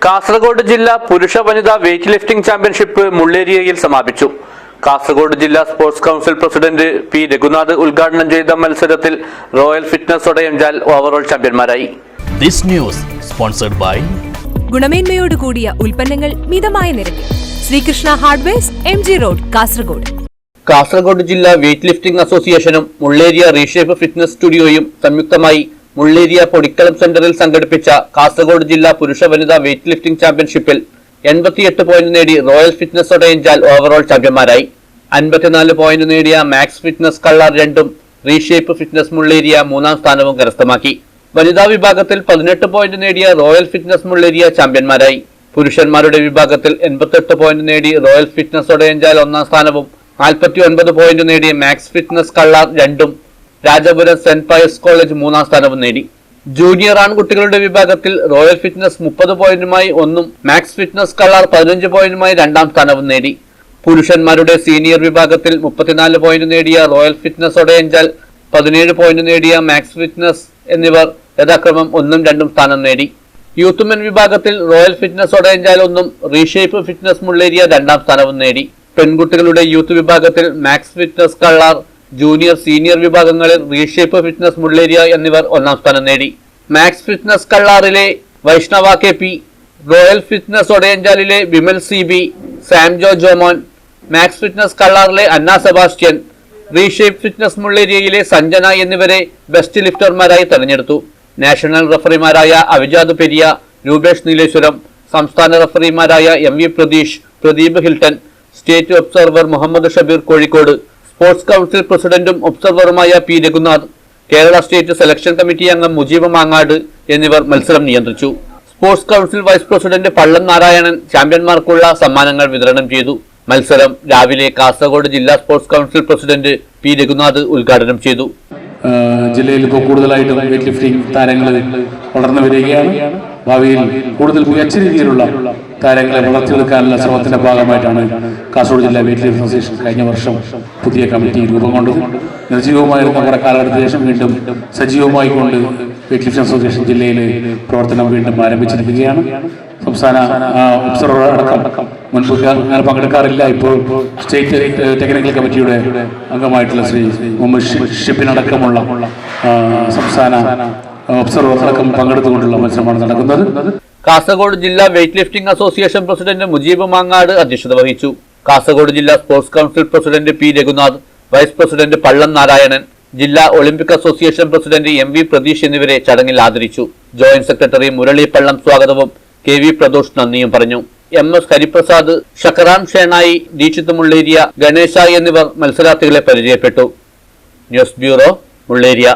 കാസർഗോഡ് ജില്ലാ പുരുഷ വനിതാ വെയ്റ്റ് ലിഫ്റ്റിംഗ് ചാമ്പ്യൻഷിപ്പ് മുള്ളേരിയയിൽ സമാപിച്ചു. കാസർഗോഡ് ജില്ലാ sports council president P Raghunath ഉദ്ഘാടനം ചെയ്ത മത്സരത്തിൽ റോയൽ ഫിറ്റ്നസ് ഒടയഞ്ചാൽ ഓവറോൾ ചാമ്പ്യന്മാരായി. This news sponsored by ഗുണമേന്മയോട് കൂടിയ ഉൽപ്പന്നങ്ങൾ മിതമായ നിരക്കിൽ Sreekrishna hardwares MG road Kasaragod. Kasaragod ജില്ലാ വെയ്റ്റ് ലിഫ്റ്റിംഗ് അസോസിയേഷനും മുള്ളേരിയ റീഷേപ്പ് ഫിറ്റ്നസ് സ്റ്റുഡിയോയും സംയുക്തമായി മുള്ളേരിയ പൊടിക്കളം സെന്ററിൽ സംഘടിപ്പിച്ച കാസർഗോഡ് ജില്ലാ പുരുഷ വനിതാ വെയ്റ്റ് ലിഫ്റ്റിംഗ് ചാമ്പ്യൻഷിപ്പിൽ 88 പോയിന്റ് നേടി റോയൽ ഫിറ്റ്നസ് ഒടയഞ്ചാൽ ഓവറോൾ ചാമ്പ്യന്മാരായി. 54 പോയിന്റ് നേടിയ മാക്സ് ഫിറ്റ്നസ് കള്ളാർ 2ഉം റീഷേപ്പ് ഫിറ്റ്നസ് മുള്ളേരിയ 3ാം സ്ഥാനവും കരസ്ഥമാക്കി. വനിതാ വിഭാഗത്തിൽ 18 പോയിന്റ് നേടിയ റോയൽ ഫിറ്റ്നസ് മുള്ളേരിയ ചാമ്പ്യന്മാരായി. പുരുഷന്മാരുടെ വിഭാഗത്തിൽ 88 പോയിന്റ് നേടി റോയൽ ഫിറ്റ്നസ് ഒടയഞ്ചാൽ 1ാം സ്ഥാനവും 49 പോയിന്റ് നേടി മാക്സ് ഫിറ്റ്നസ് കള്ളാർ 2ഉം രാജപുരം സെന്റ് പയസ് കോളേജ് 3ാം സ്ഥാനവും നേടി. ജൂനിയർ ആൺകുട്ടികളുടെ വിഭാഗത്തിൽ റോയൽ ഫിറ്റ്നസ് 30 പോയിന്റുമായി 1ഉം മാക്സ് ഫിറ്റ്നസ് കള്ളാർ 15 പോയിന്റുമായി 2ാം സ്ഥാനവും നേടി. പുരുഷന്മാരുടെ സീനിയർ വിഭാഗത്തിൽ 34 പോയിന്റ് നേടിയ റോയൽ ഫിറ്റ്നസ് ഒടയഞ്ചാൽ, 17 പോയിന്റ് നേടിയ മാക്സ് ഫിറ്റ്നസ് എന്നിവർ യഥാക്രമം 1ഉം 2ഉം സ്ഥാനം നേടി. യൂത്ത് മെൻ വിഭാഗത്തിൽ റോയൽ ഫിറ്റ്നസ് ഒടയഞ്ചാൽ 1ഉം റീഷേപ്പ് ഫിറ്റ്നസ് മുള്ളേരിയ 2ാം സ്ഥാനവും നേടി. പെൺകുട്ടികളുടെ യൂത്ത് വിഭാഗത്തിൽ max fitness Kallar, junior senior വിഭാഗങ്ങളിൽ റീഷേപ്പ് ഫിറ്റ്നസ് മുള്ളേരിയ എന്നിവർ 1ാം സ്ഥാനം നേടി. മാക്സ് ഫിറ്റ്നസ് കള്ളാറിലെ വൈഷ്ണവ KP, റോയൽ ഫിറ്റ്നസ് ഒടയഞ്ചാലിലെ Vimal CB, Samjo Jomon, max fitness കള്ളാറിലെ അന്ന സെബാസ്റ്റ്യൻ, റീഷേപ്പ് ഫിറ്റ്നസ് മുള്ളേരിയയിലെ സഞ്ജന എന്നിവരെ ബെസ്റ്റ് ലിഫ്റ്റർമാരായി തെരഞ്ഞെടുത്തു. നാഷണൽ റഫറിമാരായ അവിജാദ് പെരിയ, രൂപേഷ് നീലേശ്വരം, സംസ്ഥാന റഫറിമാരായ MV Pratheesh, Pradeep Hilton, state observer Muhammad Shabeer Kozhikode, sports council പ്രസിഡന്റും ഒബ്സർവറുമായ P Raghunath, Kerala state selection committee അംഗം മുജീബ് മാങ്ങാട് എന്നിവർ മത്സരം നിയന്ത്രിച്ചു. Sports council vice president Pallam Narayanan ചാമ്പ്യന്മാർക്കുള്ള സമ്മാനങ്ങൾ വിതരണം ചെയ്തു. മത്സരം രാവിലെ കാസർഗോഡ് ജില്ലാ sports council president P Raghunath ഉദ്ഘാടനം ചെയ്തു. ജില്ലയിൽ ഇപ്പോൾ കൂടുതലായിട്ടും വെയ്റ്റ് ലിഫ്റ്റിംഗ് താരങ്ങൾ വളർന്നു വരികയാണ്. ഭാവിയിൽ കൂടുതൽ മികച്ച രീതിയിലുള്ള താരങ്ങളെ വളർത്തിയെടുക്കാനുള്ള ശ്രമത്തിന്റെ ഭാഗമായിട്ടാണ് കാസർഗോഡ് ജില്ലാ വെയ്റ്റ് ലിഫ്റ്റിംഗ് അസോസിയേഷൻ കഴിഞ്ഞ വർഷം പുതിയ കമ്മിറ്റി രൂപം കൊണ്ടത്. നിർജ്ജീവമായിരുന്ന കുറെ കാലഘട്ടത്തിന് ശേഷം വീണ്ടും സജീവമായിക്കൊണ്ട് വെയ്റ്റ് ലിഫ്റ്റിംഗ് അസോസിയേഷൻ ജില്ലയിൽ പ്രവർത്തനം വീണ്ടും ആരംഭിച്ചിരിക്കുകയാണ്. സംസ്ഥാന ഒബ്സർവർ അടക്കം മുൻപ് അങ്ങനെ പങ്കെടുക്കാറില്ല. ഇപ്പോൾ സ്റ്റേറ്റ് ടെക്നിക്കൽ കമ്മിറ്റിയുടെ അംഗമായിട്ടുള്ള ശ്രീ മുഹമ്മദ് ഷിപ്പിനടക്കമുള്ള സംസ്ഥാന ഒബ്സർവർ അടക്കം പങ്കെടുത്തുകൊണ്ടുള്ള മത്സരമാണ് നടക്കുന്നത്. കാസർഗോഡ് ജില്ലാ weight lifting association president Mujeeb Mangad അധ്യക്ഷത വഹിച്ചു. കാസർഗോഡ് ജില്ലാ sports council president P Raghunath, vice president Pallam Narayanan, ജില്ലാ olympic association president MV Pratheesh എന്നിവരെ ചടങ്ങിൽ ആദരിച്ചു. ജോയിന്റ് സെക്രട്ടറി മുരളി പള്ളം സ്വാഗതവും KV പ്രദോഷ് നന്ദിയും പറഞ്ഞു. MS ഹരിപ്രസാദ്, ഷക്കറാം ഷേണായി, ദീക്ഷിത് മുള്ളേരിയ, ഗണേശ എന്നിവർ മത്സരാർത്ഥികളെ പരിചയപ്പെട്ടു. News bureau, Mulleria.